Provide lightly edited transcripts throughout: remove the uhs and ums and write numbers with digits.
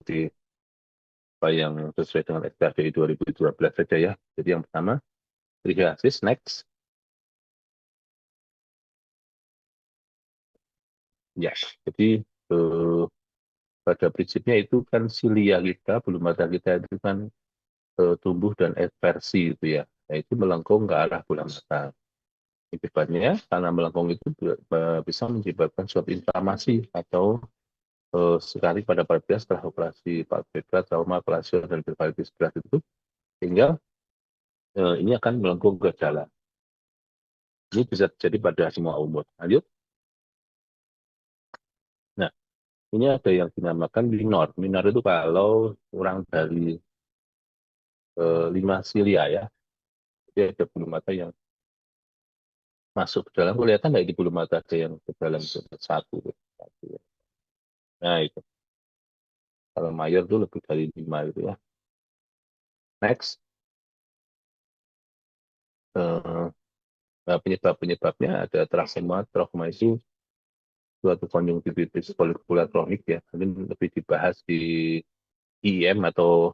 mengikuti apa yang sesuai dengan SKDI 2012 saja ya. Jadi yang pertama, trichiasis, next. Yes. Jadi eh, pada prinsipnya itu kan silia kita, bulu mata kita itu kan tumbuh dan eversi itu ya. Nah, itu melengkung ke arah bola mata. Akibatnya karena melengkung itu bisa menyebabkan suatu inflamasi atau sekali pada palpebral setelah operasi palpebral, trauma, aplasion, dan palpebral berat itu, sehingga ini akan melengkung ke dalam. Ini bisa terjadi pada semua umur. Lanjut. Nah, ini ada yang dinamakan minor. Minor itu kalau kurang dari 5 silia ya. Jadi ada bulu mata yang masuk ke dalam. Kelihatan nggak di bulu mata ada yang ke dalam satu. Satu. Nah, itu. Kalau mayor itu lebih dari 5 gitu ya. Next. Eh, nah, penyebab-penyebabnya ada trauma. Trauma itu suatu konjungtivitis folikular kronik ya. Mungkin lebih dibahas di IEM atau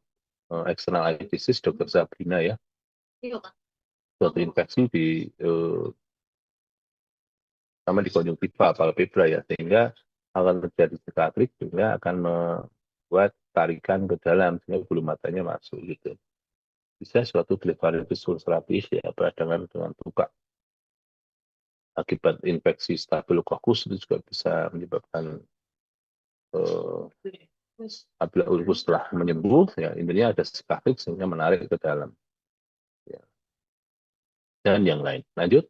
external eye disease Dr. Sabrina ya. Iya, Kak. Suatu infeksi di sama di konjungtiva palpebra ya, sehingga akan terjadi sikatrik sehingga akan membuat tarikan ke dalam sehingga bulu matanya masuk gitu. Bisa suatu blefaritis ulceratis ya, peradangan dengan luka akibat infeksi Staphylococcus itu juga bisa menyebabkan apabila ulkus setelah menyembuh ya intinya ada sikatrik sehingga menarik ke dalam ya. Dan yang lain. Lanjut.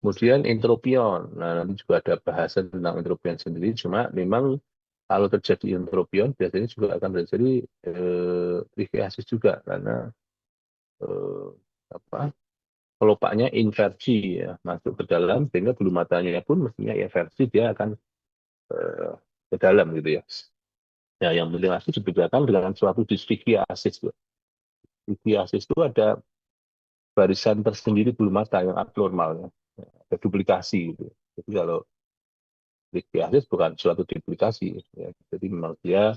Kemudian entropion. Nah, nanti juga ada bahasan tentang entropion sendiri. Cuma memang kalau terjadi entropion, biasanya juga akan terjadi trichiasis juga karena eh, apa kelopaknya inversi ya masuk ke dalam sehingga bulu matanya pun mestinya inversi dia akan eh, ke dalam gitu ya. Ya, yang penting lagi dibedakan dengan suatu disfikiasis. Disfikiasis itu ada barisan tersendiri bulu mata yang abnormal ya. Ada duplikasi gitu. Jadi kalau trichiasis bukan suatu duplikasi ya. Jadi memang dia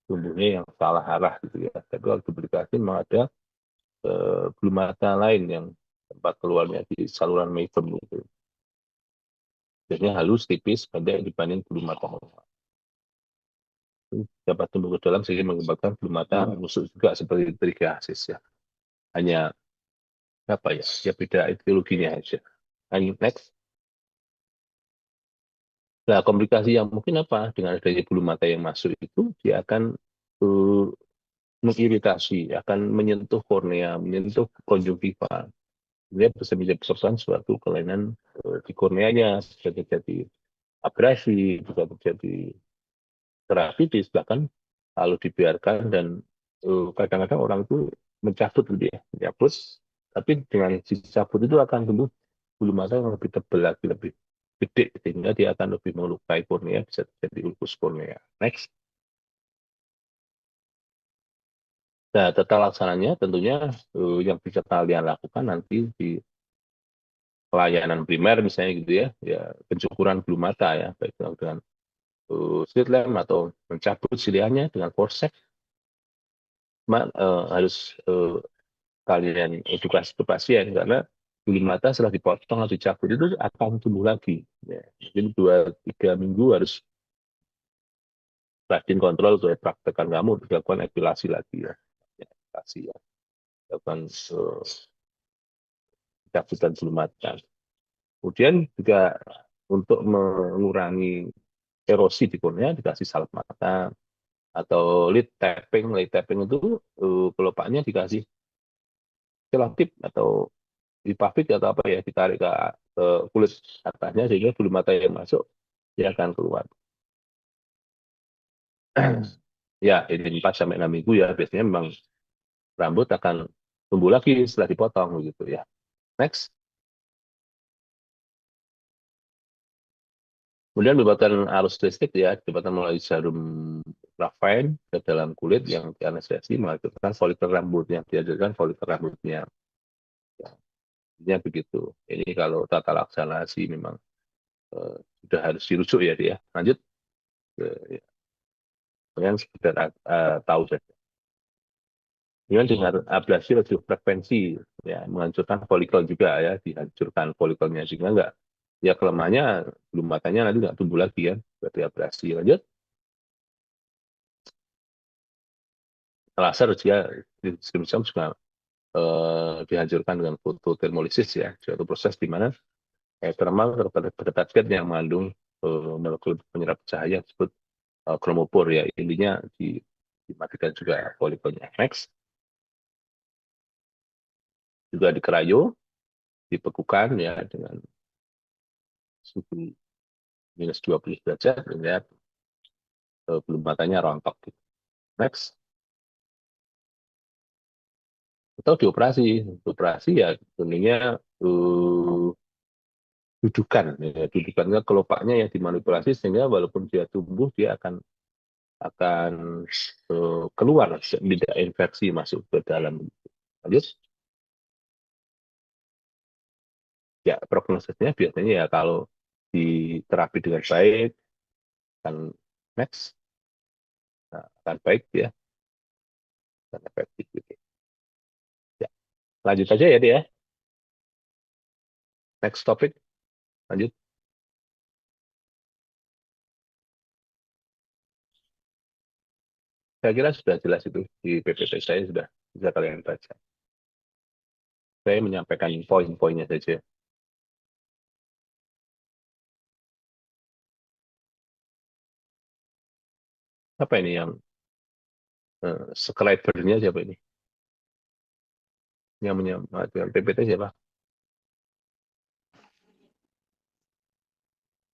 tumbuhnya yang salah arah gitu ya. Tapi kalau duplikasi memang ada bulu mata lain yang tempat keluarnya di saluran meitum gitu. Biasanya halus, tipis, pendek dibanding bulu mata normal. Dapat tumbuh ke dalam sehingga menyebabkan bulu mata busuk juga seperti trichiasis ya. Hanya apa ya? Ya beda etiologinya aja. Next. Nah, komplikasi yang mungkin apa dengan adanya bulu mata yang masuk itu dia akan uh, mengiritasi, akan menyentuh kornea, menyentuh konjungtiva. Dia bisa menyebabkan suatu kelainan di korneanya, bisa terjadi abrasi, bisa terjadi keravitis, bahkan kalau dibiarkan dan kadang-kadang orang itu mencabut gitu ya, mencabut, tapi dengan dicabut itu akan tumbuh bulu mata yang lebih tebal lagi, lebih gede, sehingga dia akan lebih melukai kornea, bisa terjadi ulkus kornea. Next. Nah, tata laksananya tentunya yang bisa kalian lakukan nanti di pelayanan primer misalnya gitu ya, ya pencukuran bulu mata ya, baik dengan slit lamp atau mencabut silianya dengan forceps, harus kalian edukasi ke pasien karena bulu mata setelah dipotong atau dicabut itu akan tumbuh lagi. Ya, mungkin 2-3 minggu harus rajin kontrol untuk praktekkan kamu untuk dilakukan epilasi lagi ya, ya epilasi ya, lakukan cabutan bulu mata. Kemudian juga untuk mengurangi erosi di kornea dikasih salep mata atau lid tapping. Lid tapping itu kelopaknya dikasih selotip atau dipapit atau apa ya ditarik ke kulit atasnya sehingga bulu mata yang masuk dia akan keluar. Ya, ini 4 sampai 6 minggu ya biasanya memang rambut akan tumbuh lagi setelah dipotong gitu ya. Next. Kemudian menyebabkan arus listrik ya, disebabkan melalui jarum graphene ke dalam kulit yang dianestesi menghasilkan folikel rambut yang dihasilkan folikel rambutnya. Ya, intinya begitu. Ini kalau tata laksana sih memang sudah harus dirujuk ya dia. Lanjut. Yang sekedar tahu saja. Dengan ablasi radiofrekuensi, ya menghancurkan folikel juga ya, dihancurkan folikelnya sehingga nggak, ya kelemahannya belum matanya nanti nggak tumbuh lagi ya, berarti ablasi. Lanjut, laser juga di juga dihancurkan dengan fototermolisis ya, suatu proses di mana thermal pada target yang mengandung molekul penyerap cahaya disebut kromopor ya, intinya dimatikan juga folikelnya. Next, juga di dikerayo, dibekukan ya dengan suhu -20 derajat, lihat belum matanya rontok gitu. Next, atau dioperasi. Operasi ya tentunya dudukan, ya, dudukannya kelopaknya yang dimanipulasi sehingga walaupun dia tumbuh dia akan keluar, tidak infeksi masuk ke dalam. Lanjut, ya prognosisnya biasanya ya kalau diterapi dengan baik akan next, nah, akan baik ya, akan efektif gitu. Ya, lanjut aja ya dia. Next topic, lanjut. Saya kira sudah jelas itu di PPT saya sudah bisa kalian baca. Saya menyampaikan poin-poinnya saja. Apa ini yang subscribernya siapa ini? Yang menyampaikan PPT siapa?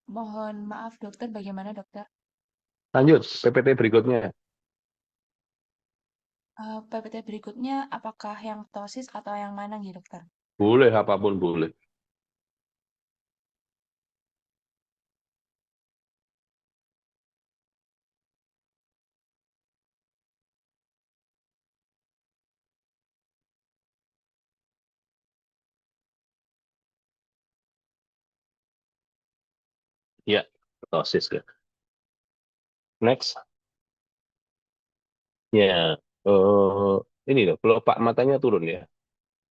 Mohon maaf dokter, bagaimana dokter? Lanjut, PPT berikutnya. PPT berikutnya apakah yang tosis atau yang mana nih dokter? Boleh, apapun boleh. Ya, tosis ya. Next. Ya, ini loh, kelopak matanya turun ya.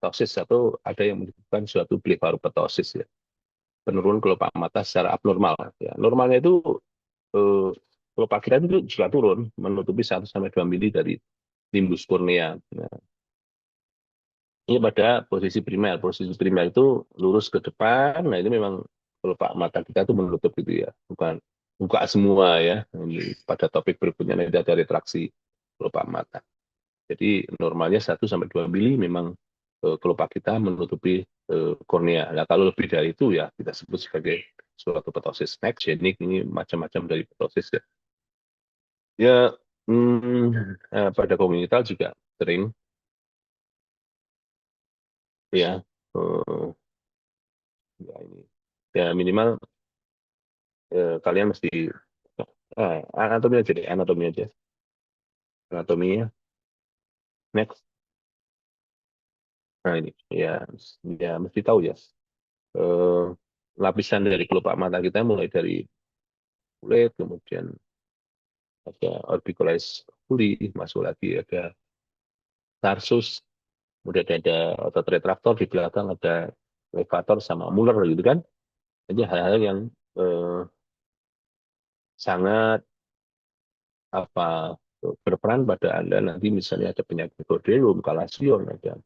Tosis atau ada yang menyebutkan suatu blefaroptosis ya. Penurunan kelopak mata secara abnormal. Ya, normalnya itu kelopak kita itu juga turun, menutupi 1 sampai 2 mili dari limbus kornea. Nah, ini pada posisi primer. Posisi primer itu lurus ke depan. Nah, ini memang kelopak mata kita itu menutup gitu ya. Bukan buka semua ya. Ini pada topik berikutnya nanti ada retraksi kelopak mata. Jadi normalnya 1 sampai 2 mili memang kelopak kita menutupi kornea. Nah, kalau lebih dari itu ya kita sebut sebagai suatu ptosis. Next, jenik ini macam-macam dari ptosis ya. Ya, pada komunitas juga sering ya, ya ini ya minimal kalian mesti anatomi aja deh, anatomi aja, anatominya. Next, nah ini ya, ya mesti tahu ya. Eh, Lapisan dari kelopak mata kita mulai dari kulit, kemudian ada orbicularis oculi, masuk lagi ada tarsus, kemudian ada otot retraktor di belakang, ada levator sama muller gitu kan. Jadi hal-hal yang eh, sangat apa berperan pada Anda nanti misalnya ada penyakit bordelum, kalasion, ada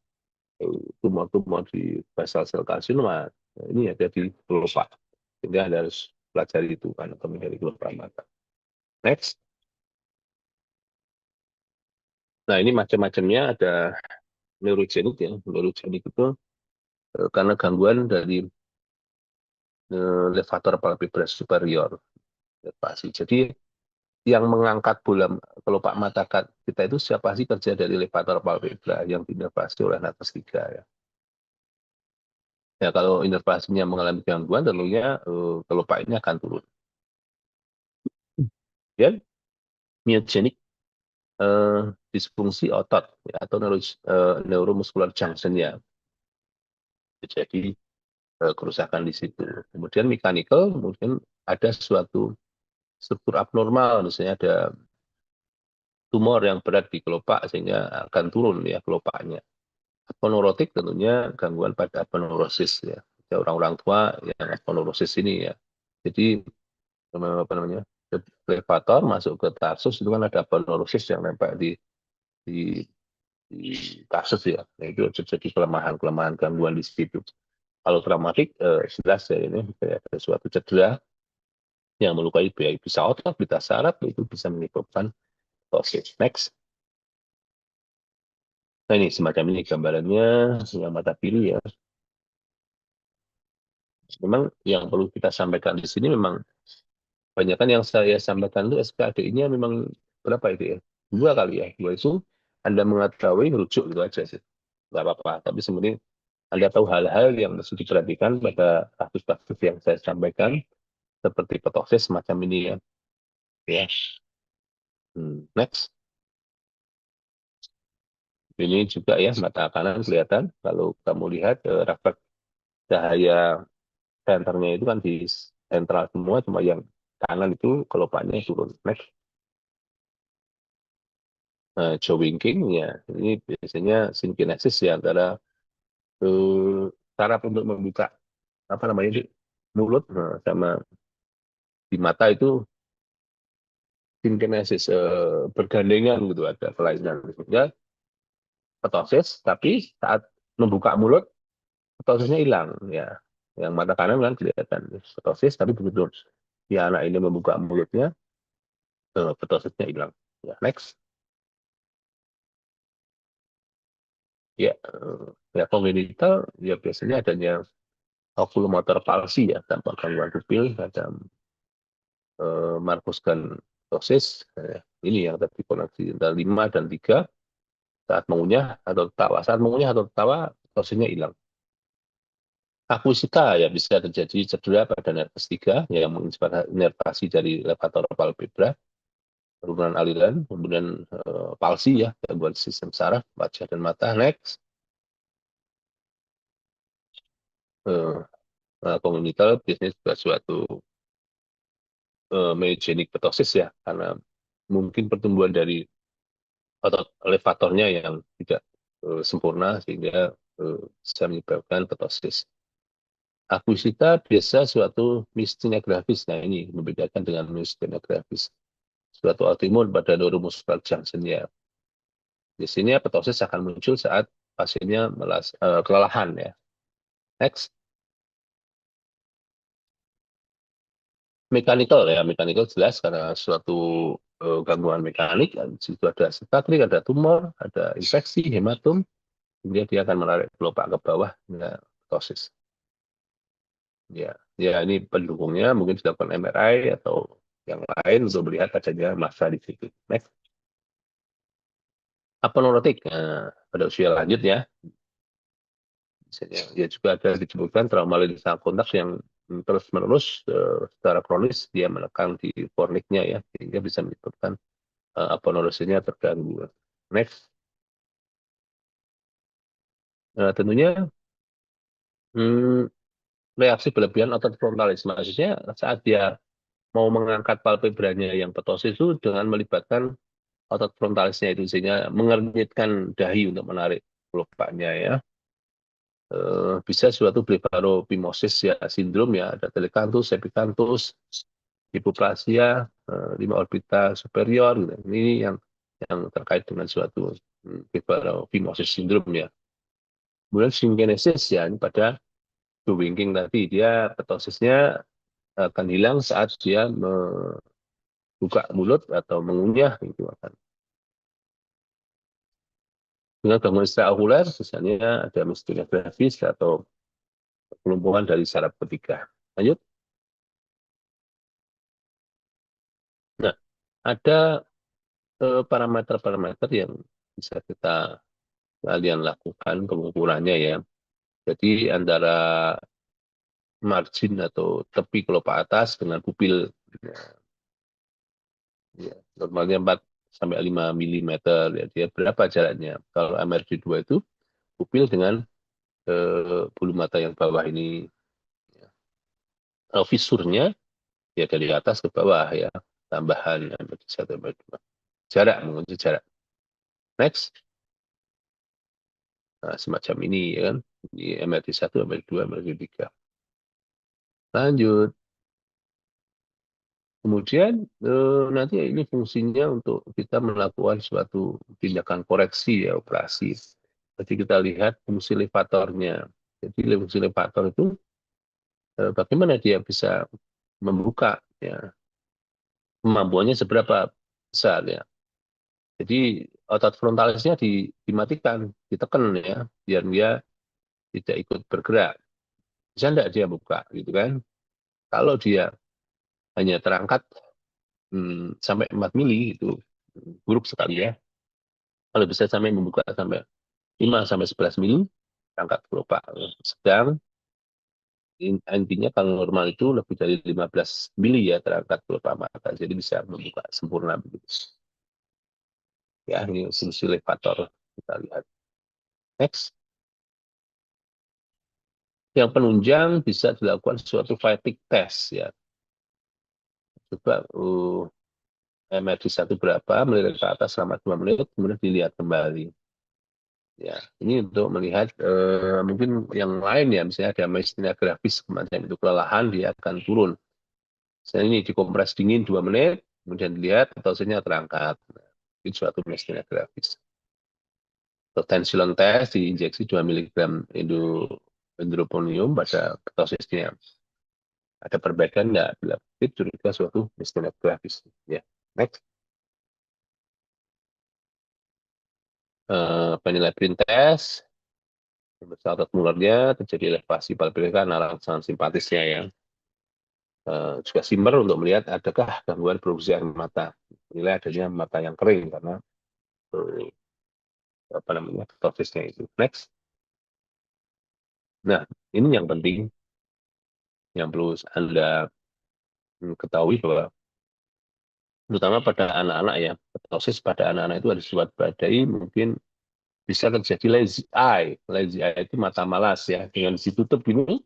tumor-tumor di basal sel karsinoma, ini ada di kelopak. Sehingga Anda harus pelajari itu anatomi dari kelopak mata. Next. Nah, ini macam-macamnya ada neurogenik ya. Neurogenik itu karena gangguan dari levator palpebras superior. Jadi yang mengangkat bola kelopak mata kita itu siapa sih kerja dari levator palpebra yang dinervasi oleh napas 3 ya. Ya kalau inervasinya mengalami gangguan tentunya kelopak ini akan turun. Ya, myogenik disfungsi otot ya, atau neuromuscular junction ya. Jadi kerusakan di situ. Kemudian mechanical, kemudian ada suatu struktur abnormal, misalnya ada tumor yang berat di kelopak sehingga akan turun ya kelopaknya. Aponeurotik tentunya gangguan pada aponeurosis ya. Ya, orang-orang tua yang aponeurosis ini ya. Jadi apa namanya? Elevator masuk ke tarsus itu kan ada aponeurosis yang nempel di, di tarsus ya. Nah, itu terjadi kelemahan-kelemahan gangguan di situ. Kalau traumatik jelas ya ini kayak ada suatu cedera yang melukai baik bisa otot, bisa saraf itu bisa menyebabkan tosis. Next. Nah ini semacam ini gambarannya yang mata pilih ya. Memang yang perlu kita sampaikan di sini memang banyak kan yang saya sampaikan itu SKD-nya memang berapa itu ya? Dua kali ya. Dua itu Anda mengetahui merujuk gitu aja sih. Nggak apa-apa. Tapi sebenarnya Anda tahu hal-hal yang mesti diperhatikan pada kasus-kasus yang saya sampaikan seperti petosis semacam ini ya. Ya. Next. Ini juga ya mata kanan kelihatan. Kalau kamu lihat refleks cahaya senternya itu kan di sentral semua, cuma yang kanan itu kelopaknya turun. Next. Jaw winking ya ini biasanya sinkronesis ya antara saraf untuk membuka apa namanya itu mulut sama di mata itu sinkronesis bergandengan gitu ada kelainan ya ptosis tapi saat membuka mulut ptosisnya hilang ya yang mata kanan kan kelihatan ptosis tapi begitu ya anak ini membuka mulutnya ptosisnya hilang ya next ya ya kongenital ya biasanya adanya oculomotor palsi ya tanpa gangguan pupil ada Markus gantosis ini yang tadi koneksi antara 5 dan 3 saat mengunyah atau tertawa. Saat mengunyah atau tertawa, tosisnya hilang. Akuisita ya bisa terjadi cedera pada nervus 3 yang menginervasi dari levator palpebra, penurunan aliran, kemudian palsi ya, gangguan sistem saraf, wajah dan mata. Next, kongenital biasanya juga suatu myogenic ptosis ya, karena mungkin pertumbuhan dari otot elevatornya yang tidak sempurna sehingga bisa menyebabkan ptosis. Akuisita biasa suatu miastenia gravis. Nah ini membedakan dengan miastenia gravis. Suatu autoimun pada neuromuscular junction ya. Di sini ptosis akan muncul saat pasiennya kelelahan ya. Next, mechanical ya. Mechanical jelas karena suatu gangguan mekanik. Di situ ada sitaklik, ada tumor, ada infeksi, hematom. Kemudian dia akan menarik kelopak ke bawah, ya, ptosis. Ya, ya ini pendukungnya mungkin dilakukan MRI atau yang lain untuk melihat adanya massa di situ. Next, apa neurotik? Nah, pada usia lanjut ya, misalnya ya juga ada disebutkan trauma lintas kontak yang terus-menerus secara kronis dia menekan di forniknya ya, sehingga bisa menyebabkan aponeurosisnya terganggu. Next, tentunya hmm, reaksi berlebihan otot frontalis, maksudnya saat dia mau mengangkat palpebranya yang ptosis itu dengan melibatkan otot frontalisnya itu sehingga mengernyitkan dahi untuk menarik kelopaknya ya. Bisa suatu blefaropimosis ya sindrom ya ada telekanthus, epicanthus, hipoplasia, lima orbita superior gitu. Ini yang terkait dengan suatu blefaropimosis sindrom ya. Kemudian synkinesis ya ini pada winking tadi dia petosisnya akan hilang saat dia membuka mulut atau mengunyah itu akan. Dengan gangguan ekstraokuler misalnya ada miastenia gravis atau kelumpuhan dari saraf ketiga. Lanjut. Nah, ada parameter-parameter yang bisa kita kalian lakukan pengukurannya ya. Jadi antara margin atau tepi kelopak atas dengan pupil ya, normalnya 4 sampai 5 milimeter ya. Dia berapa jaraknya? Kalau MRG2 itu pupil dengan bulu mata yang bawah ini ya. Kalau visurnya ya dari atas ke bawah ya. Tambahan MRG1 MRG2. jarak, mengunci jarak. Next. Nah, semacam ini ya kan. Di MRT 1, MRT 2, MRT 3. Lanjut. Kemudian nanti ini fungsinya untuk kita melakukan suatu tindakan koreksi ya, operasi. Jadi kita lihat fungsi levatornya. Jadi fungsi levator itu bagaimana dia bisa membuka ya, kemampuannya seberapa besar ya. Jadi otot frontalisnya dimatikan, ditekan ya, biar dia tidak ikut bergerak. Bisa enggak dia buka gitu kan? Kalau dia hanya terangkat sampai 4 mili itu buruk sekali ya. Kalau bisa sampai membuka sampai 5 sampai 11 mili, angkat kelopak sedang. Intinya kalau normal itu lebih dari 15 mili ya terangkat kelopak mata. Jadi bisa membuka sempurna begitu. Ya, ini fungsi levator. Kita lihat. Next. Yang penunjang bisa dilakukan suatu fatigue test ya. Coba MRT 1 berapa, melihat ke atas selama 2 menit, kemudian dilihat kembali. Ya, ini untuk melihat mungkin yang lain ya, misalnya ada myasthenia gravis kematian itu kelelahan, dia akan turun. Misalnya ini dikompres dingin 2 menit, kemudian dilihat tensinya terangkat. Nah, itu suatu myasthenia gravis. Untuk tensilon test diinjeksi 2 miligram endroponium pada ketosisnya. Ada perbaikan nggak? Bila itu curiga suatu myasthenia gravis. Ya, next. Phenylephrine test. Saat mularnya terjadi elevasi palpebral sangat simpatisnya ya. Juga simmer untuk melihat adakah gangguan produksi air mata. Nilai adanya mata yang kering karena eh, apa namanya prosesnya itu. Next. Nah, ini yang penting yang perlu Anda ketahui bahwa terutama pada anak-anak ya, proses pada anak-anak itu ada diwaspadai mungkin bisa terjadi lazy eye. Lazy eye itu mata malas ya, dengan ditutup gini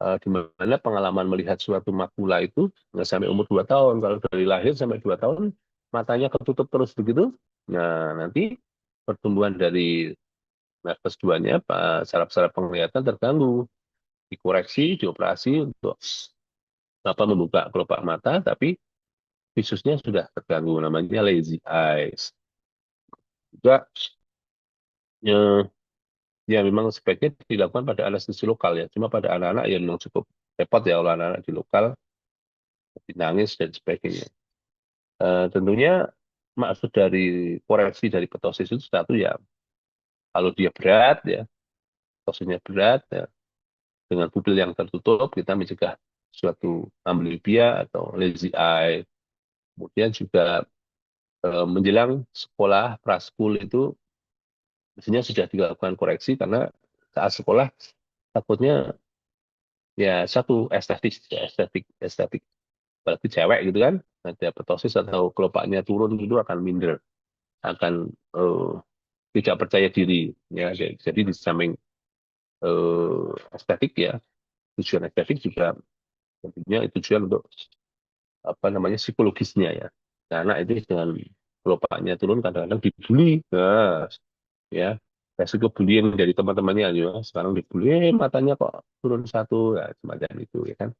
di mana pengalaman melihat suatu makula itu nggak sampai umur 2 tahun. Kalau dari lahir sampai 2 tahun, matanya ketutup terus begitu. Nah, nanti pertumbuhan dari nervus 2-nya, saraf-saraf penglihatan terganggu. Dikoreksi, dioperasi untuk apa membuka kelopak mata, tapi visusnya sudah terganggu, namanya lazy eyes. Juga ya, ya memang sebaiknya dilakukan pada anestesi lokal ya. Cuma pada anak-anak yang memang cukup repot ya, kalau anak-anak di lokal, nangis dan sebagainya. Tentunya maksud dari koreksi dari petosis itu satu ya, kalau dia berat ya, petosisnya berat ya, dengan pupil yang tertutup kita mencegah suatu amblyopia atau lazy eye. Kemudian juga menjelang sekolah praskul itu biasanya sudah dilakukan koreksi karena saat sekolah takutnya ya satu estetik estetik estetik apalagi cewek gitu kan, ada petosis atau kelopaknya turun itu akan minder, akan tidak percaya diri ya. Jadi di samping estetik ya, tujuan estetik juga tentunya tujuan untuk apa namanya psikologisnya ya, karena itu dengan kelopaknya turun kadang-kadang dibully nah, ya resiko bullying dari teman-temannya ya, sekarang dibully matanya kok turun satu ya, semacam itu ya kan.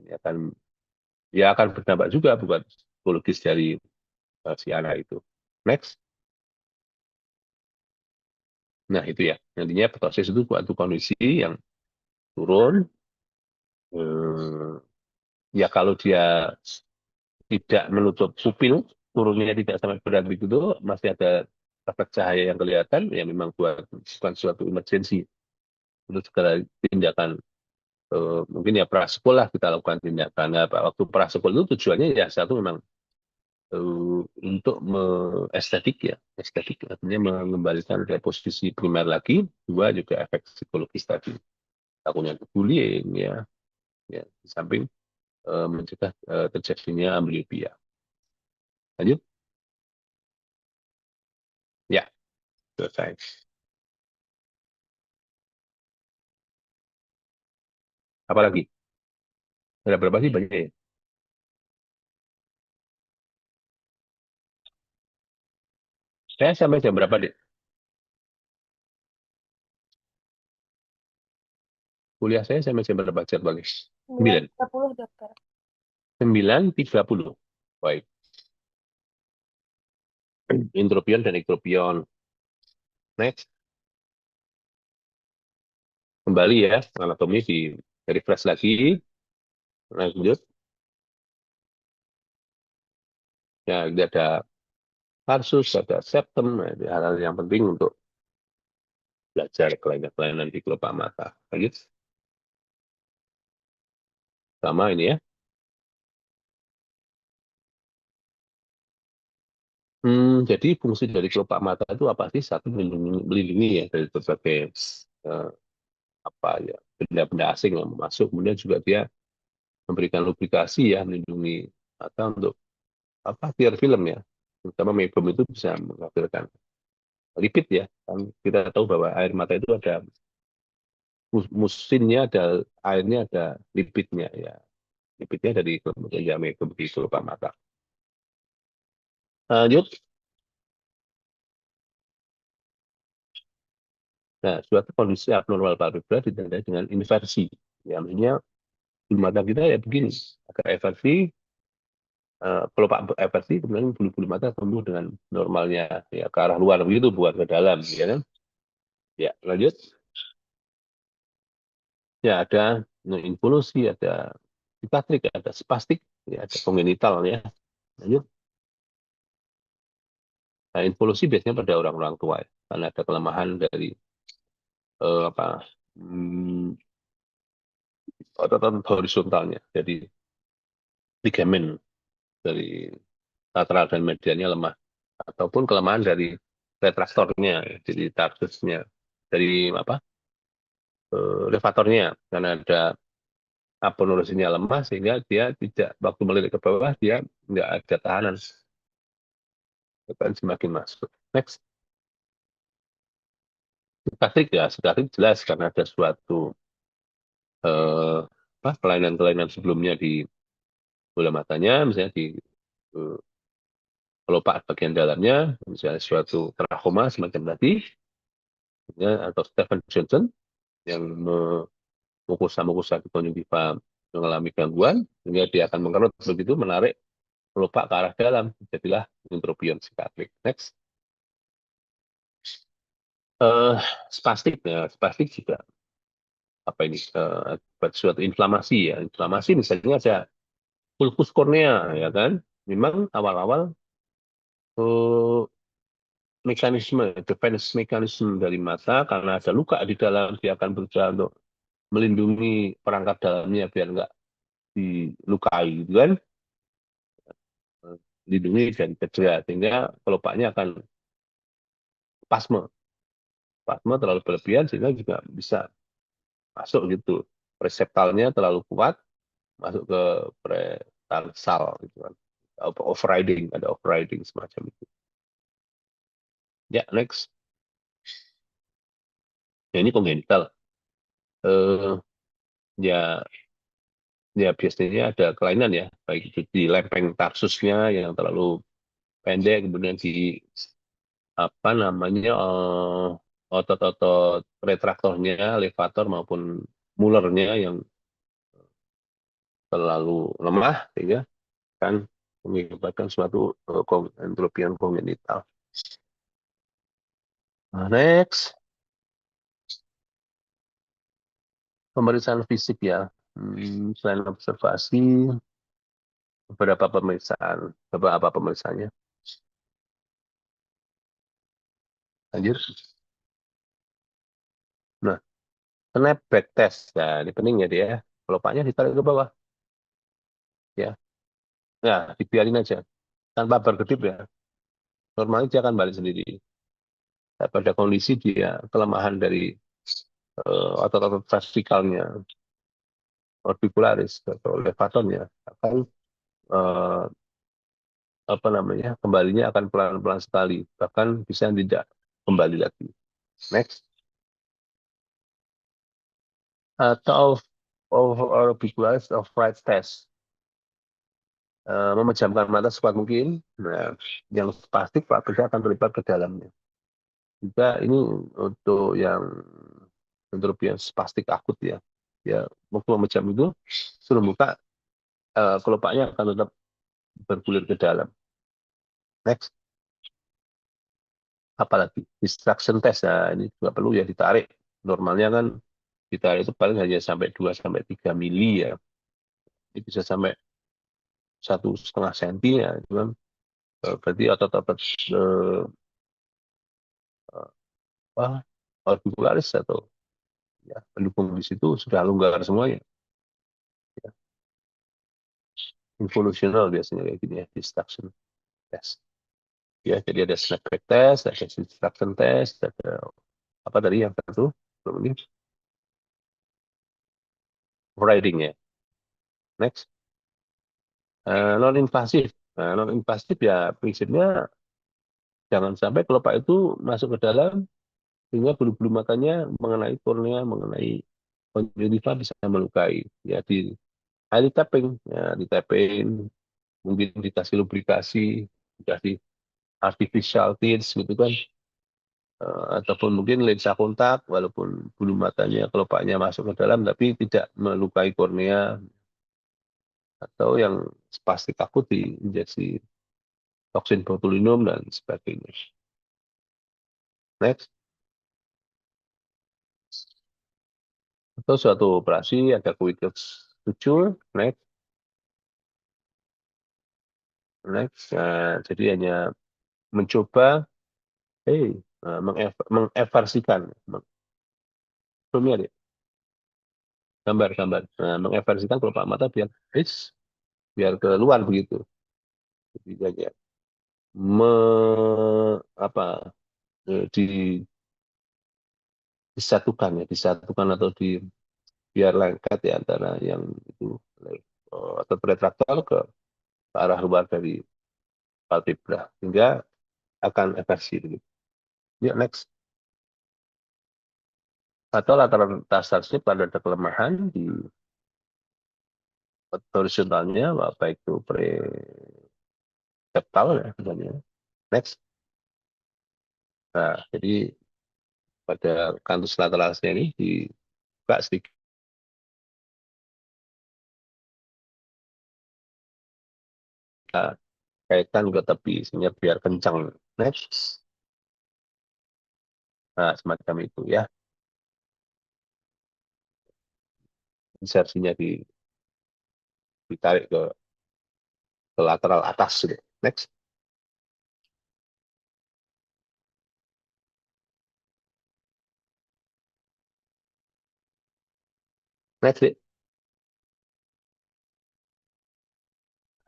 Ini akan ya akan berdampak juga buat psikologis dari si anak itu. Next. Nah itu ya, nantinya ptosis itu suatu kondisi yang turun. eh, Ya kalau dia tidak menutup pupil, turunnya tidak sampai berat begitu, masih ada efek cahaya yang kelihatan, ya memang bukan suatu emergensi. Untuk segala tindakan, mungkin ya prasekul lah kita lakukan tindakan. Nah, waktu prasekul itu tujuannya ya satu memang untuk estetik ya, estetik artinya mengembalikan ke posisi primer lagi, dua juga efek psikologis tadi, takutnya bullying ya, ya di samping mencegah terjadinya amblyopia. Lanjut, ya selesai. Apalagi? Ada berapa sih banyak ya? Saya sampai jam berapa, Dek? Kuliah saya sampai jam berapa jadwalnya? 9. 9.30 dokter. 9.30. Baik. Intropion dan ektropion. Next. Kembali ya, anatomi di refresh lagi. Lanjut. Ya, ini ada tarsus, ada septum. Nah, ini hal-hal yang penting untuk belajar kelainan-kelainan di kelopak mata. Lanjut. Sama ini ya. Jadi fungsi dari kelopak mata itu apa sih? Satu, melindungi ya dari berbagai eh, apa ya, benda-benda asing yang masuk. Kemudian juga dia memberikan lubrikasi ya, melindungi mata untuk apa, tear film ya. Terutama mebum itu bisa menghasilkan lipid ya. Kan kita tahu bahwa air mata itu ada musinnya, ada airnya, ada lipidnya ya. Lipidnya dari ya, mebum di kelopak mata. Lanjut. Nah, suatu kondisi abnormal palpebra ditandai dengan inversi. Ya, maksudnya bulu mata kita ya begini, agak eversi, kelopak eversi, kemudian bulu-bulu mata tumbuh dengan normalnya, ya ke arah luar begitu, bukan ke dalam, ya kan? Ya, lanjut. Ya, ada involusi, ada sikatrik, ada spastik, ya, ada kongenital ya. Lanjut. Nah, involusi biasanya pada orang-orang tua ya, karena ada kelemahan dari apa hmm, otot horizontalnya, jadi ligamen dari lateral dan mediannya lemah, ataupun kelemahan dari retraktornya, jadi tarsusnya, dari apa, levatornya, karena ada aponeurosinya lemah sehingga dia tidak, waktu melirik ke bawah dia nggak ada tahanan, akan semakin masuk. Next. Psikatrik ya, psikatrik jelas karena ada suatu eh, apa, kelainan-kelainan sebelumnya di bola matanya, misalnya di eh, kelopak bagian dalamnya, misalnya suatu trakoma semacam tadi, ya, atau Stephen Johnson yang mukosa-mukosa di konjungtiva mengalami gangguan, sehingga dia akan mengerut begitu, menarik kelopak ke arah dalam, jadilah intropion sikatrik. Next. Eh, spastik ya, spastik juga apa ini, akibat suatu inflamasi ya, inflamasi misalnya ada ulkus kornea ya kan, memang awal-awal eh, mekanisme defense mekanisme dari mata, karena ada luka di dalam dia akan berusaha untuk melindungi perangkat dalamnya biar nggak dilukai gitu kan. Dilindungi dari cedera sehingga kelopaknya akan pasme, pasme terlalu berlebihan sehingga juga bisa masuk gitu, reseptalnya terlalu kuat, masuk ke pretarsal gitu kan, overriding, ada overriding semacam itu. Ya, next. Ya, ini kongenital. eh ya, ya biasanya ada kelainan ya, baik itu di lempeng tarsusnya yang terlalu pendek, kemudian di apa namanya, otot-otot retraktornya, levator maupun mulernya yang terlalu lemah, sehingga kan mengakibatkan suatu entropian kongenital. Nah, next, pemeriksaan fisik ya. Selain observasi, beberapa pemeriksaan, beberapa pemeriksaannya. Lanjut. Nah, snapback test. Nah, ini penting ya dia. Kelopaknya ditarik ke bawah, ya. Ya, dibiarin aja. Tanpa berkedip ya. Normalnya dia akan balik sendiri. Nah, pada kondisi dia kelemahan dari otot-otot vertikalnya, orbicularis atau levatornya akan eh, apa namanya, kembalinya akan pelan-pelan sekali, bahkan bisa tidak kembali lagi. Next. Atau of orbicularis of right test. memejamkan mata sekuat mungkin. Nah, yang pasti Pak Beda akan terlibat ke dalamnya. Juga ini untuk yang entropi yang spastik akut ya. Ya, waktu memejam itu suruh buka, kelopaknya akan tetap bergulir ke dalam. Next, apalagi distraction test. Nah, ini juga perlu ya ditarik. Normalnya kan ditarik itu paling hanya sampai 2 sampai 3 mili ya. Ini bisa sampai 1,5 senti ya. Cuman, berarti otot-otot, eh, apa, orbicularis atau ya, pendukung di situ sudah longgar semuanya. Ya. Involusional biasanya kayak gini ya, distraction test. Ya, jadi ada snapback test, ada distraction test, ada apa tadi yang satu? Belum ini riding ya. Next, non invasif. Nah, non invasif ya prinsipnya jangan sampai kelopak itu masuk ke dalam sehingga bulu-bulu matanya mengenai kornea, mengenai konjungtiva bisa melukai. Ya di di tapping, ya di tapping, mungkin dikasih lubrikasi, dikasih artificial tears gitu kan. Ataupun mungkin lensa kontak walaupun bulu matanya kelopaknya masuk ke dalam tapi tidak melukai kornea, atau yang spastik akut diinjeksi toksin botulinum dan sebagainya. Next, atau suatu operasi ada quick suture. Next, next. Nah, jadi hanya mencoba, mengeversikan, ya, gambar-gambar, mengeversikan kelopak mata biar biar keluar begitu. Jadi hanya me, apa, disatukan ya, disatukan atau biar lengket ya antara yang itu, atau retraktor ke arah luar dari palpebra sehingga akan eversi begitu. Ya, next. Atau latar tasarnya pada ada kelemahan di horizontalnya, baik itu preseptal ya misalnya. Next. Nah, jadi pada kantus lateralnya ini dibuka sedikit, kaitkan ke tepi sehingga biar kencang. Next. Nah, semacam itu ya. Insersinya ditarik ke lateral atas gitu. Next. Next.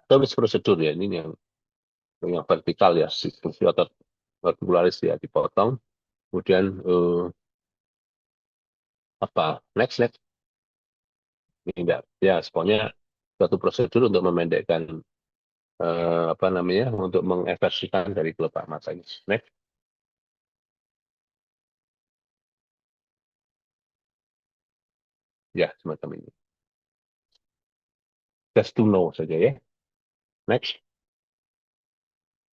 Terus prosedur ya, ini yang vertikal ya, fungsi otot articularis ya dipotong, kemudian, apa, next ini enggak ya, pokoknya suatu prosedur untuk memendekkan, apa namanya, untuk mengeversikan dari kelopak mata ini. Next, ya semacam ini. Just to know saja ya. Next.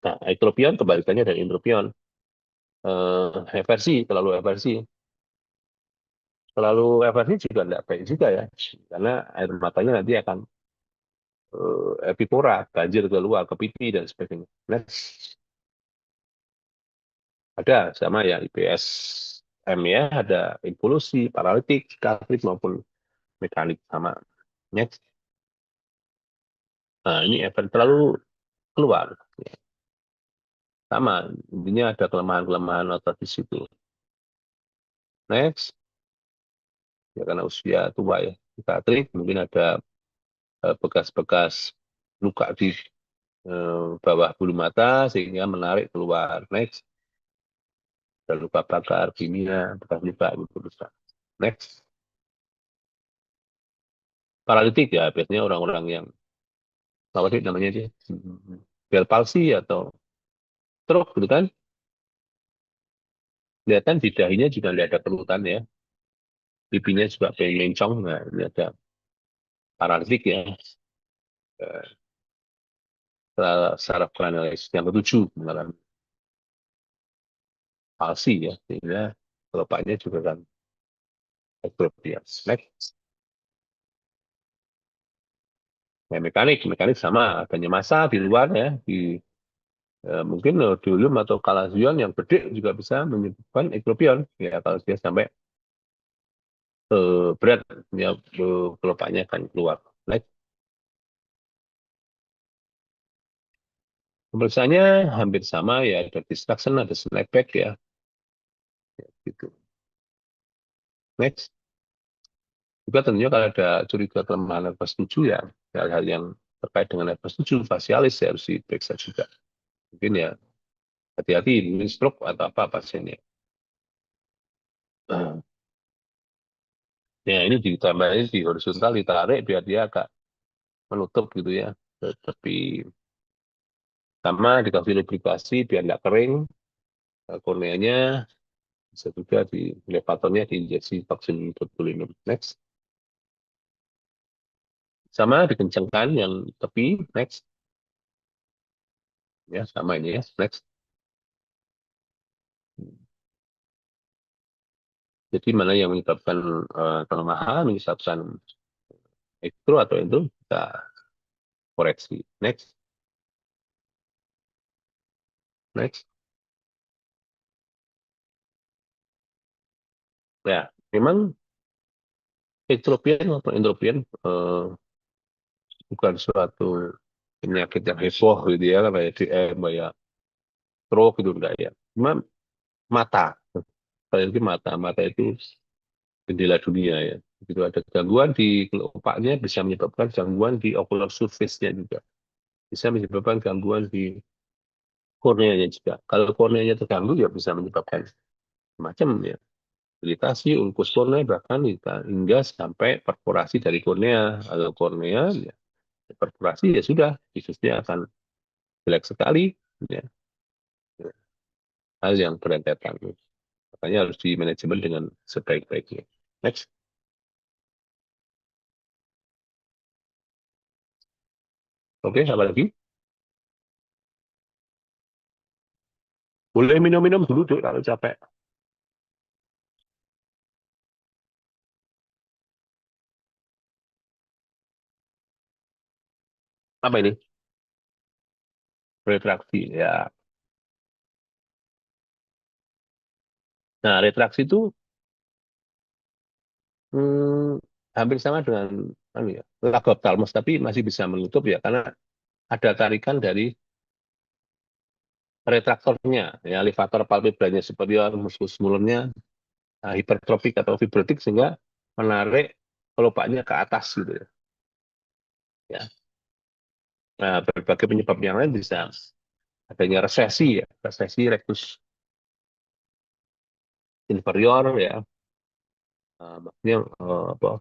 Nah, ektropion kebalikannya dari entropion. Eversi, terlalu eversi juga tidak baik juga ya, karena air matanya nanti akan, epipora, banjir keluar ke pipi dan sebagainya. Next. Ada sama ya IPS M ya, ada involusi, paralitik, sikatrik maupun mekanik sama. Next. Nah, ini event terlalu keluar. Sama, intinya ada kelemahan-kelemahan otot di situ. Next, ya karena usia tua ya. Sikatrik, mungkin ada, bekas-bekas luka di, bawah bulu mata sehingga menarik keluar. Next, ada luka bakar, kimia, bekas luka, gitu. Next, paralitik ya, biasanya orang-orang yang, apa sih namanya dia? Bel palsi atau stroke gitu kan. Kelihatan di dahinya juga tidak ada kerutan ya. Pipinya juga pengen mencong. Nah, ini ada paralitik ya. saraf kranialis. Yang ketujuh mengalami palsi ya, sehingga kelopaknya juga kan ektropian. Next. Nah, mekanik sama adanya massa di luar ya, mungkin nodulum atau kalasion yang gede juga bisa menyebabkan ektropion ya kalau dia sampai berat ya, kelopaknya akan keluar. Next. Pemeriksaannya hampir sama ya, ada distraction, ada snapback ya, gitu. Next. Juga tentunya kalau ada curiga kelemahan nervus 7 ya, hal-hal yang terkait dengan nervus 7 fasialis ya harus diperiksa juga. Mungkin ya hati-hati ini stroke atau apa pasiennya. Nah, ya ini ditambahin di horizontal ditarik biar dia agak menutup gitu ya. Tapi sama dikasih lubrikasi biar nggak kering. Korneanya bisa juga di levatornya diinjeksi vaksin botulinum. Next. Sama dikencangkan yang tepi. Next. Ya sama ini ya. Next. Jadi mana yang menyebabkan kelemahan, menyebabkan itu atau itu kita koreksi. Next. Next. Ya, memang ektropian atau entropian bukan suatu penyakit yang heboh gitu ya, kayak DM, kayak stroke gitu enggak ya. Cuma mata, sekali lagi mata itu jendela dunia ya. Begitu ada gangguan di kelopaknya bisa menyebabkan gangguan di ocular surface-nya juga. Bisa menyebabkan gangguan di korneanya juga. Kalau korneanya terganggu ya bisa menyebabkan macam ya iritasi, ulkus kornea, bahkan hingga sampai perforasi dari kornea. Kalau kornea ya, perforasi ya sudah, visusnya akan jelek sekali. Ya. Hal yang berentetan. Makanya harus di manajemen dengan sebaik-baiknya. Next. Oke, apa lagi? Boleh minum-minum dulu, Dek, kalau capek. Apa ini? Retraksi. Ya. Nah, retraksi itu hampir sama dengan anu ya, lagoptalmos, tapi masih bisa menutup ya, karena ada tarikan dari retraktornya, ya, levator palpebranya superior, muskus mulurnya hipertrofik atau fibrotik sehingga menarik kelopaknya ke atas gitu ya. Ya. Nah, berbagai penyebab yang lain bisa adanya resesi ya, resesi rectus inferior ya, maksudnya apa,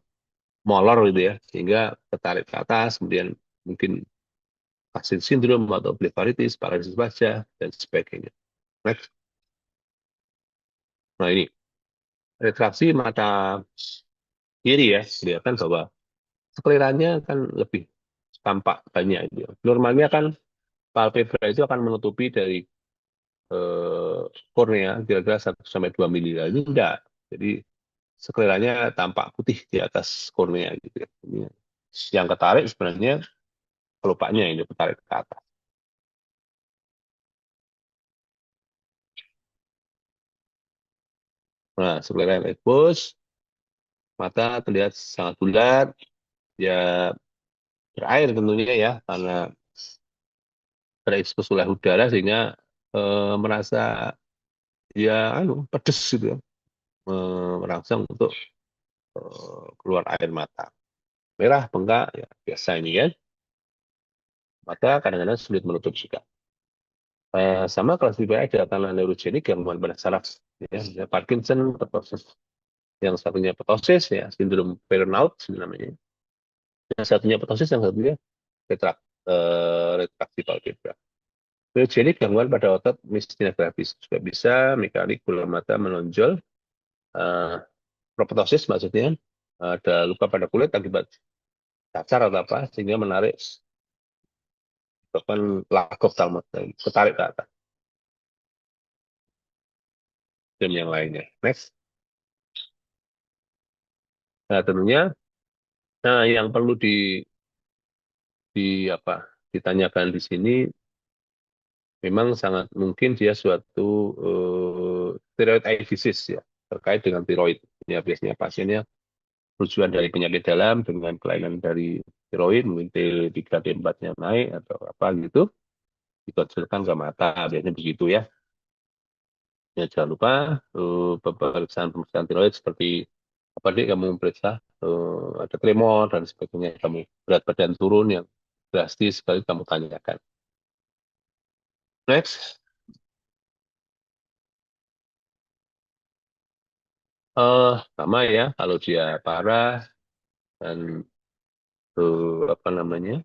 molor gitu ya, sehingga tertarik ke atas, kemudian mungkin vaksin sindrom atau blefaritis, paralisis wajah dan sebagainya. Next. Nah ini retraksi mata kiri ya, kelihatan bahwa sekelirannya kan lebih tampak banyak itu. Normalnya kan palpebra itu akan menutupi dari eh, kornea kira-kira 1 sampai 2 mili. Nah, ini enggak. Jadi sekelirannya tampak putih di atas kornea gitu ya. Ini yang ketarik sebenarnya kelopaknya yang ketarik ke atas. Nah, sekeliran expose, mata terlihat sangat bulat, ya berair tentunya ya, karena terekspos oleh udara sehingga merasa ya anu pedes gitu ya, merangsang untuk keluar air mata. Merah, bengkak, ya biasa ini kan. Mata kadang-kadang sulit menutup juga. Sama kelas BPI ada karena neurogenik gangguan pada saraf, ya, Parkinson, ptosis. Yang satunya ptosis ya, sindrom burnout namanya. Yang satunya ptosis, yang satunya retrak, retraksi palpebra. Neurogenik gangguan pada otot miastenia gravis juga bisa mekanik bola mata menonjol. Uh, Proptosis maksudnya ada luka pada kulit akibat cacar atau apa sehingga menarik bahkan lagok talmos ketarik ke atas dan yang lainnya. Next. Nah, tentunya yang perlu di apa ditanyakan di sini memang sangat mungkin dia suatu thyroid eye disease ya terkait dengan tiroid. Ya biasanya pasiennya rujukan dari penyakit dalam dengan kelainan dari tiroid, mungkin T3 T4-nya naik atau apa gitu, dikucilkan ke mata, biasanya begitu ya. Ya jangan lupa pemeriksaan tiroid seperti apa deh kamu periksa ada tremor dan sebagainya, kamu berat badan turun yang drastis sekali kamu tanyakan. Next, sama ya kalau dia parah dan apa namanya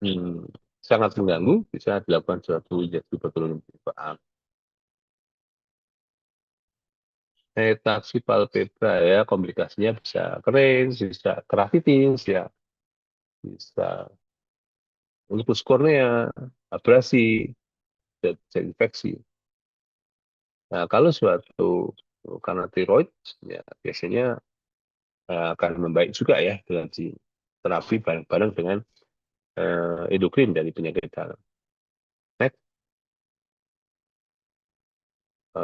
hmm, sangat mengganggu bisa dilakukan suatu injeksi botulinum toxoid. Taksi palpebra ya komplikasinya bisa kering, bisa keratitis ya, bisa lupus kornea, abrasi, bisa infeksi. Nah, kalau suatu karena tiroid ya biasanya akan membaik juga ya dengan si terapi bareng-bareng dengan endokrin dari penyakit dalam. Next,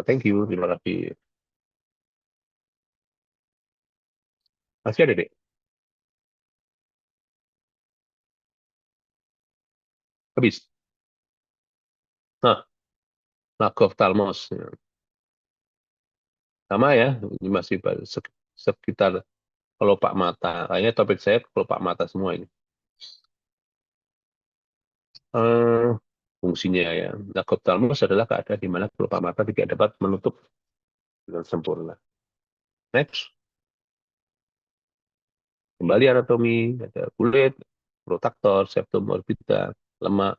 thank you, terima kasih. Masih ada deh, habis. Nah, lagophthalmos sama ya, ini masih sekitar kelopak mata. Kayaknya topik saya kelopak mata semua ini. eh, Fungsinya ya. Lagophthalmos adalah keadaan di mana kelopak mata tidak dapat menutup dengan sempurna. Next, kembali anatomi, ada kulit, protraktor, septum orbita, lemak,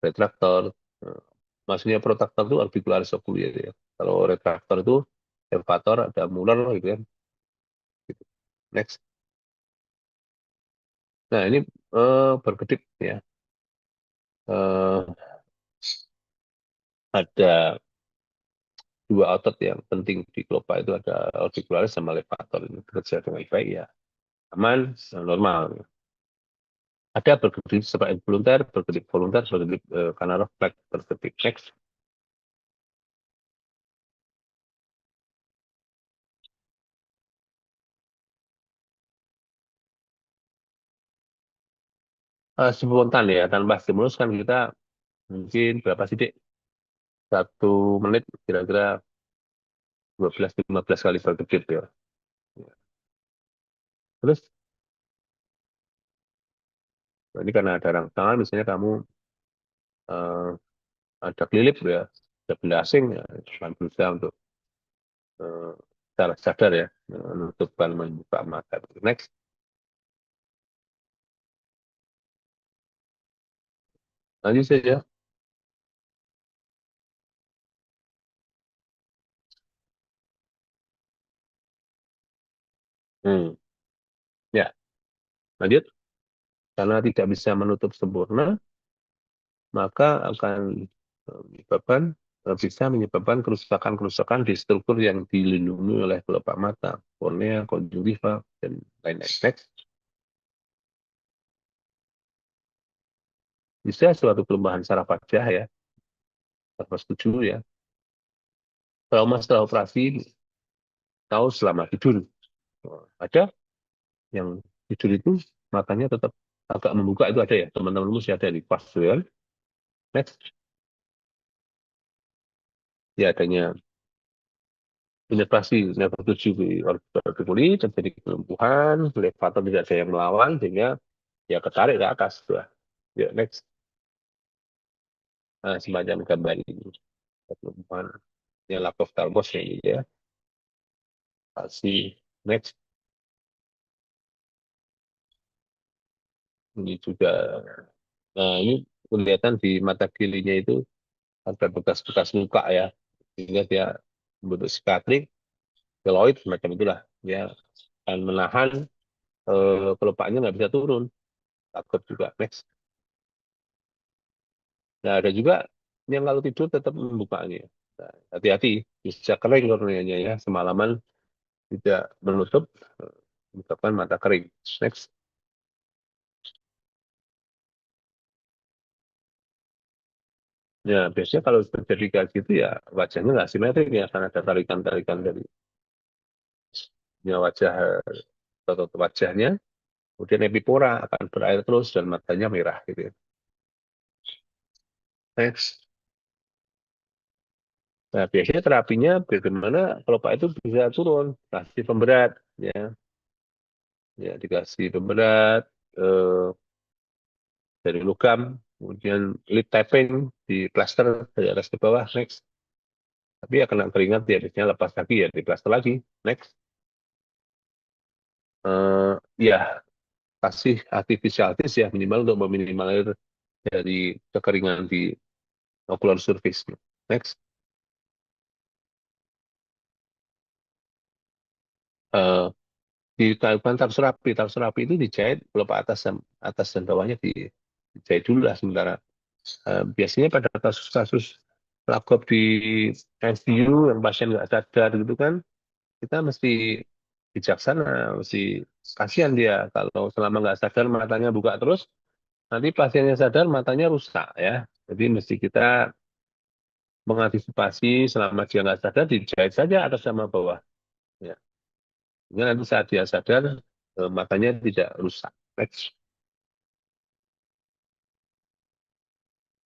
retraktor. Eh, Maksudnya protraktor itu orbicularis oculis ya. Kalau retraktor itu elevator, ada muler gitu kan. Gitu. Next. Nah, ini berkedip ya. Eh, ada dua otot yang penting di kelopak itu ada orbicularis sama levator ini bekerja dengan baik ya aman normal. Ada berkedip secara involunter, berkedip volunter, berkedip karena refleks berkedip next. Spontan ya tanpa stimulus kan kita mungkin berapa sih Dek? 1 menit kira-kira 12-15 kali berkedip ya. Terus ini karena ada rangsangan misalnya kamu eh, ada kelilip ya, ada benda asing ya, jangan berusaha untuk secara sadar ya menutupkan membuka mata. Next. Lanjut saja. Hmm. Ya, lanjut. Karena tidak bisa menutup sempurna, maka akan menyebabkan bisa menyebabkan kerusakan-kerusakan di struktur yang dilindungi oleh kelopak mata, kornea, konjungtiva, dan lain-lain. Next. Bisa suatu kelumbahan saraf wajah ya, tanpa setuju ya. Trauma setelah operasi atau selama tidur. Ada yang tidur itu matanya tetap agak membuka itu ada ya, teman-teman masih ada di pas ya. Next. Ya adanya penetrasi nerva 7 di orbital kulit, terjadi kelumpuhan, levator tidak ada yang melawan, sehingga ya ketarik ke atas. Tuh. Ya, next. Nah, semacam gambar ini. Kelumpuhan. Ini lack of talbos ya, ini ya. Kasih. Next. Ini juga. Nah, ini kelihatan di mata kirinya itu ada bekas-bekas luka ya. Sehingga dia membentuk sikatrik, keloid, semacam itulah. Dia akan menahan kelopaknya nggak bisa turun. Takut juga. Next. Nah, ada juga yang kalau tidur tetap membukanya. Nah, hati-hati, bisa kering korneanya ya, semalaman tidak menutup, menyebabkan mata kering. Next. Ya, biasanya kalau terjadi kayak gitu ya wajahnya nggak simetrik ya, karena ada tarikan-tarikan dari ya, wajah atau wajahnya, kemudian epipora akan berair terus dan matanya merah gitu ya. Next. Nah, biasanya terapinya bagaimana kalau Pak itu bisa turun, kasih pemberat, ya, ya dikasih pemberat eh, dari logam, kemudian lip tapping di plaster dari atas ke bawah. Next. Tapi ya kena keringat ya, biasanya lepas lagi ya di plaster lagi. Next. Ya kasih artificial tears ya minimal untuk meminimalisir dari kekeringan di ocular surface. Next. Eh, Dilakukan tab serapi itu dijahit kelopak atas dan bawahnya dijahit dulu lah sementara. Biasanya pada kasus-kasus lagop di ICU yang pasien nggak sadar gitu kan, kita mesti bijaksana, mesti kasihan dia kalau selama nggak sadar matanya buka terus, nanti pasiennya sadar matanya rusak ya. Jadi mesti kita mengantisipasi selama dia nggak sadar dijahit saja atas sama bawah. Ya. Sehingga nanti saat dia sadar matanya tidak rusak. Next.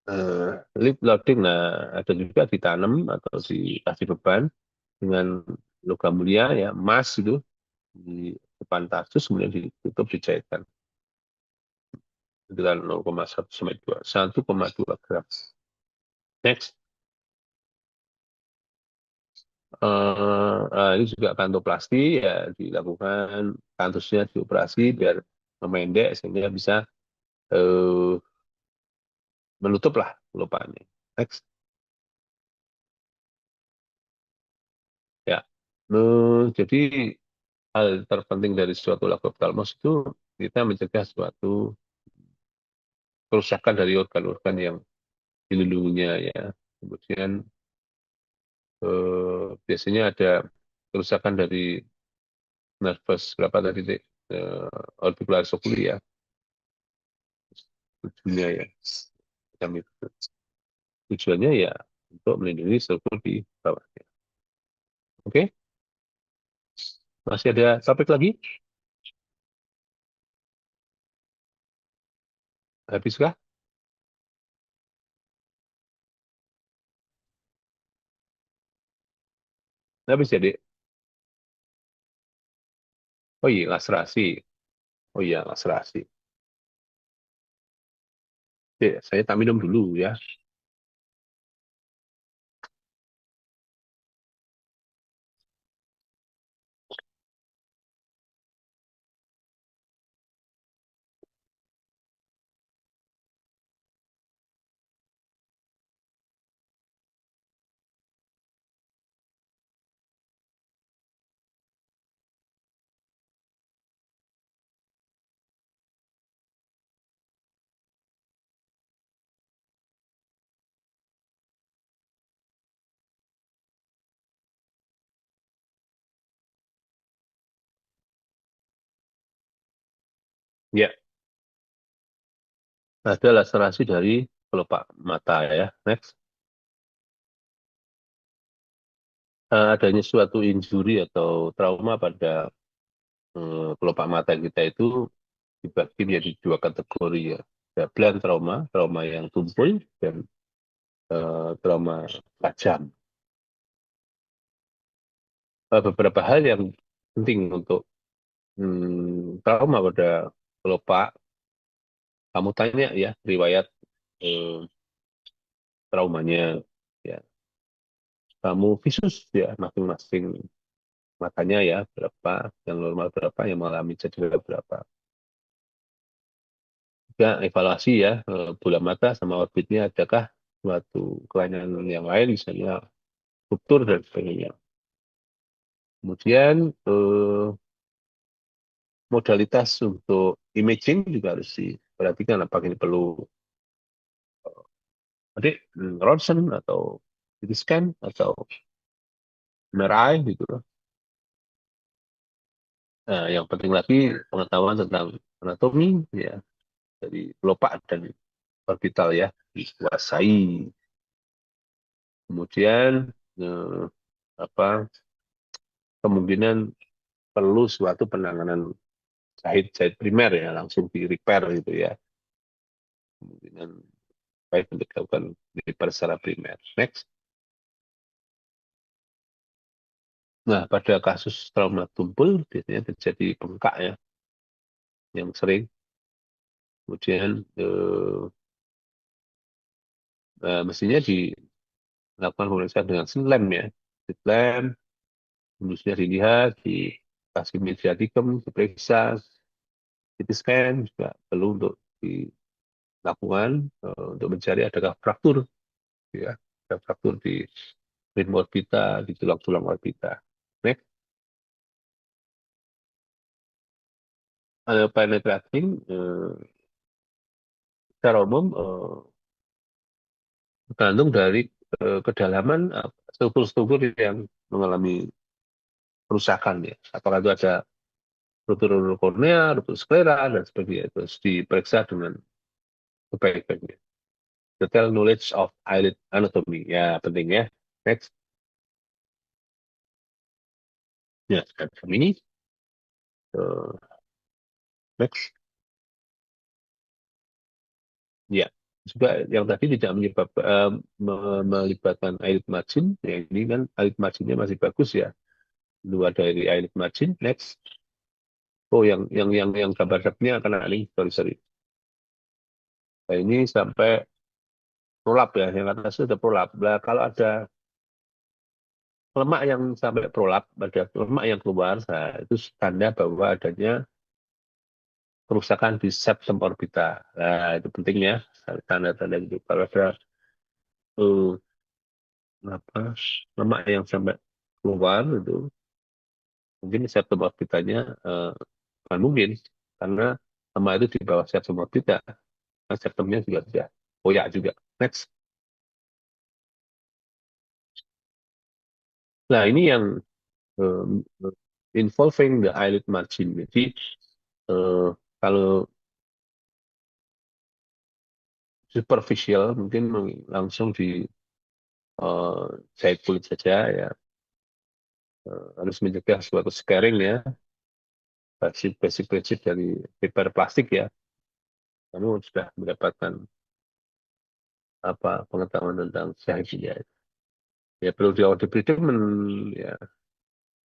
Eh, Lip loading, nah ada juga ditanam atau dikasih beban dengan logam mulia ya, emas itu di depan tarsus kemudian ditutup dijahitkan dengan 0,1 sampai 2, 1,2 gram. Next. Ini juga kantoplasti ya dilakukan, kantusnya dioperasi biar memendek sehingga bisa eh, menutup lah lupanya. Next. Ya. Jadi hal terpenting dari suatu laku oftalmos itu kita mencegah suatu kerusakan dari organ-organ yang dilindunginya ya. Kemudian biasanya ada kerusakan dari nervus berapa tadi Dek? Auricularis oculi ya, tujuannya ya. Macam itu. Tujuannya ya untuk melindungi struktur di bawahnya. Oke, masih ada topik lagi? Habiskah? Habis jadi. Oh iya, laserasi. Oh iya, laserasi. Oke, saya tak minum dulu ya. Ya, ada laserasi dari kelopak mata ya. Next. Adanya suatu injury atau trauma pada kelopak mata kita itu dibagi menjadi dua kategori ya. Ada blunt trauma, trauma yang tumpul, dan trauma tajam. Beberapa hal yang penting untuk trauma pada kelopak, kamu tanya ya riwayat eh, traumanya, ya. Kamu visus ya masing-masing matanya ya berapa, yang normal berapa, yang mengalami cedera berapa. Juga evaluasi ya bola mata sama orbitnya adakah suatu kelainan yang lain misalnya ruptur dan sebagainya. Kemudian modalitas untuk imaging juga harus diperhatikan apakah ini perlu Adik ronsen atau CT scan atau MRI gitu loh. Nah, yang penting lagi pengetahuan tentang anatomi ya dari kelopak dan orbital ya dikuasai. Kemudian eh, apa kemungkinan perlu suatu penanganan jahit-jahit primer ya langsung di repair gitu ya. Kemungkinan baik untuk dilakukan repair secara primer. Next. Nah, pada kasus trauma tumpul biasanya terjadi bengkak ya yang sering. Kemudian mestinya dilakukan pemeriksaan dengan slam ya. Slam, kondisinya dilihat, dikasih mediaticum, diperiksa, CT scan juga perlu untuk dilakukan untuk mencari adakah fraktur, ya, ada fraktur di rim orbita, di tulang-tulang orbita. Next, ada penetrating secara umum tergantung dari kedalaman struktur-struktur yang mengalami kerusakan ya. Apakah itu ada ruptur kornea, ruptur sklera, dan sebagainya. Terus diperiksa dengan sebaik-baiknya. Detail knowledge of eyelid anatomy. Ya, penting ya. Next. Ya, semacam ini. Next. Ya. Juga yang tadi tidak melibatkan eyelid margin. Ya, ini kan eyelid marginnya masih bagus ya. Luar dari eyelid margin. Next. Oh, yang gambar depthnya kena ini. Sorry, sorry. Nah, ini sampai prolap ya. Yang atas itu ada prolap. Nah, kalau ada lemak yang sampai prolap, ada lemak yang keluar, nah, itu tanda bahwa adanya kerusakan di septum orbita. Nah, itu pentingnya tanda-tanda itu. Kalau ada uh, apa lemak yang sampai keluar itu mungkin septum orbitanya bukan mungkin karena lemak itu di bawah septum orbita. Nah, septumnya juga tidak koyak juga. Next. Nah, ini yang uh, involving the eyelid margin. Jadi uh, kalau superficial mungkin langsung di jahit kulit saja ya. Harus mencegah suatu scarring ya, basic-basic dari paper plastik ya. Kamu sudah mendapatkan apa pengetahuan tentang jahitnya. Ya perlu diberi treatment ya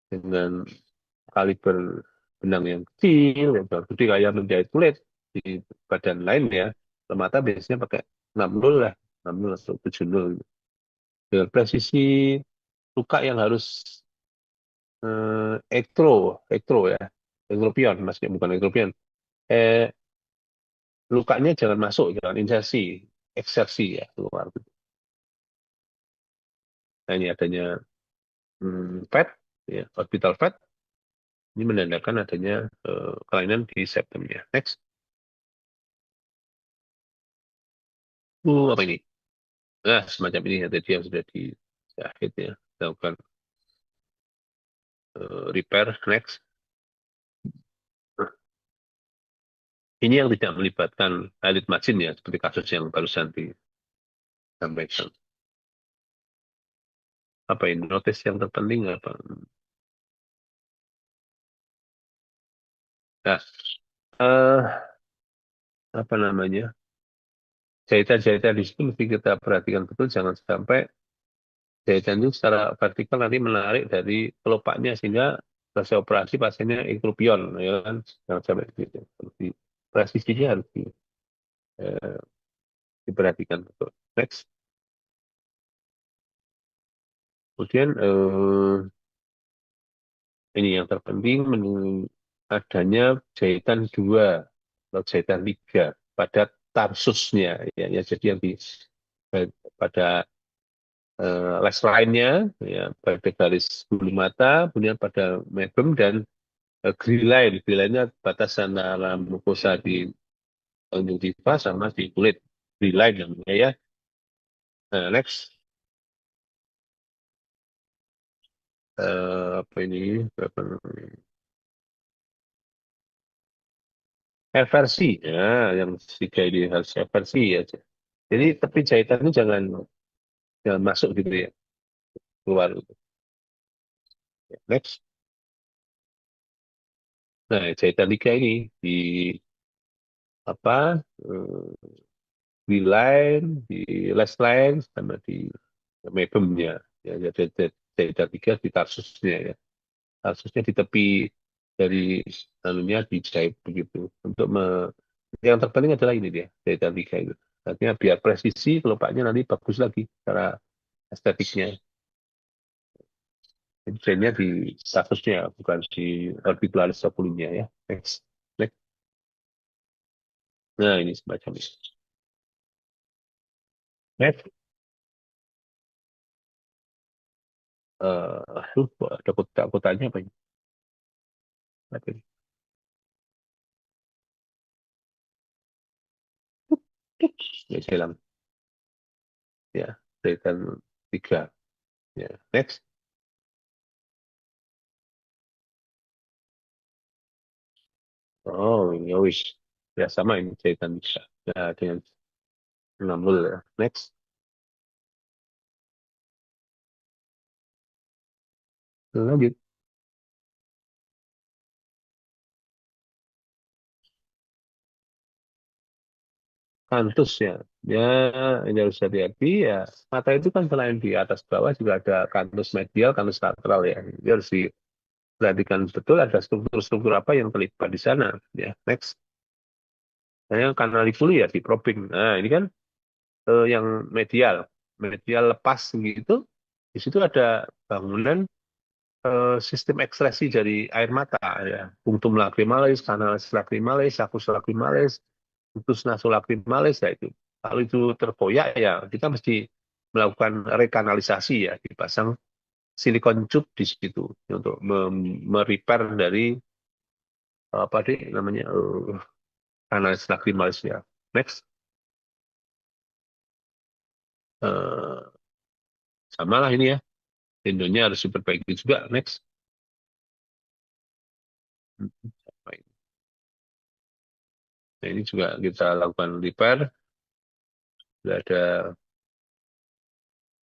dengan kaliber benang yang kecil, yang gede kayak menjahit kulit di badan lain ya. Mata biasanya pakai 60 lah, 60 atau 70 dengan presisi luka yang harus ektro, ektro ya, ektropion, maksudnya bukan ektropion. Eh, lukanya jangan masuk, jangan insersi, eksersi ya keluar. Nah, ini adanya fat, ya, orbital fat, ini menandakan adanya kelainan di septumnya. Next, apa ini? Nah, semacam ini ya, tadi yang sudah dijahit ya, lakukan repair. Next, ini yang tidak melibatkan elit margin ya, seperti kasus yang barusan disampaikan. Apa ini? Notice yang terpenting apa? Nah, eh, apa namanya? Jahitan-jahitan di situ mesti kita perhatikan betul, jangan sampai jahitan itu secara vertikal nanti menarik dari kelopaknya sehingga selesai operasi pasiennya ektropion, ya kan? Jangan sampai gitu. Jadi, presisinya harus eh, diperhatikan betul. Next, kemudian ini yang terpenting adanya jahitan dua atau jahitan tiga pada tarsusnya, ya jadi yang di pada les lainnya, ya pada garis bulu mata, kemudian pada mebum dan Grilline. Grilline-nya batas antara mukosa di konjungtiva sama di kulit. Grilline namanya ya. Nah, next. Apa ini? Apa namanya? Eversi. Ya, yang tiga ini harus eversi aja. Jadi tepi jahitan itu jangan masuk gitu ya, keluar. Next. Nah, jahitan tiga ini di apa? Di line, di last line, sama di mebemnya. Ya, jadi jahitan tiga di tarsusnya ya. Tarsusnya di tepi dari anunya dijahit begitu. Yang terpenting adalah ini dia, jahitan tiga itu. Artinya biar presisi, kelopaknya nanti bagus lagi secara estetiknya. Jadi trennya di statusnya, bukan di orbicularis oculinya ya. Next. Next. Nah, ini semacam ini. Next. Ada kota-kotanya apa ini? Apa ini? Ya, jalan. Ya, jahitan tiga. Ya, next. Oh, ini wis. Ya, sama ini jahitan tiga. Ya, dengan 60 ya. Next. Lanjut. Kantus ya. Ya, ini harus hati-hati ya. Mata itu kan selain di atas bawah juga ada kantus medial, kantus lateral ya. Ini harus diperhatikan betul ada struktur-struktur apa yang terlibat di sana. Ya, next. Nah, yang kanalikuli ya di probing. Nah, ini kan yang medial. Medial lepas gitu. Di situ ada bangunan sistem ekspresi dari air mata ya. Punctum lacrimalis, canalis lacrimalis, saccus lacrimalis, putus nasolacrimalis ya itu. Kalau itu terkoyak ya kita mesti melakukan rekanalisasi ya, dipasang silikon tube di situ untuk merepair dari apa sih namanya kanalis lacrimalis ya. Next. Eh, Sama lah ini ya. Tendonnya harus diperbaiki juga. Next. Nah, ini juga kita lakukan repair. Sudah ada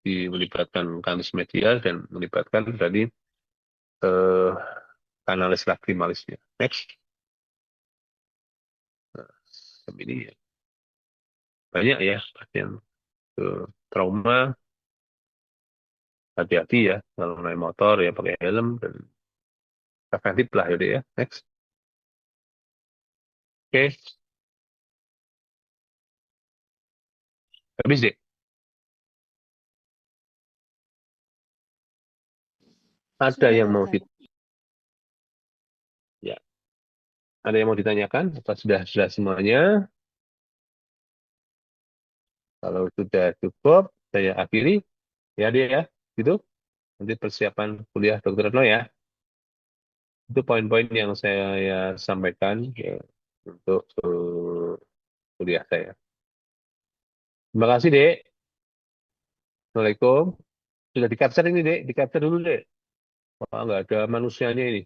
melibatkan kanis medial dan melibatkan dari eh, kanalis lakrimalisnya. Next. Nah, ini ya. Banyak ya pasien trauma. Hati-hati ya kalau naik motor ya pakai helm dan preventif lah ya. Ya. Next. Oke, habis deh. Ada Sudah, yang mau dokter. ya, ada yang mau ditanyakan? Apa sudah semuanya? Kalau sudah cukup, saya akhiri ya dia ya. Gitu. Nanti persiapan kuliah dokter no ya. Itu poin-poin yang saya ya, sampaikan ya, untuk kuliah saya. Terima kasih, Dek. Assalamualaikum. Sudah di-capture ini, Dek. Di-capture dulu, Dek. Wah, nggak ada manusianya ini.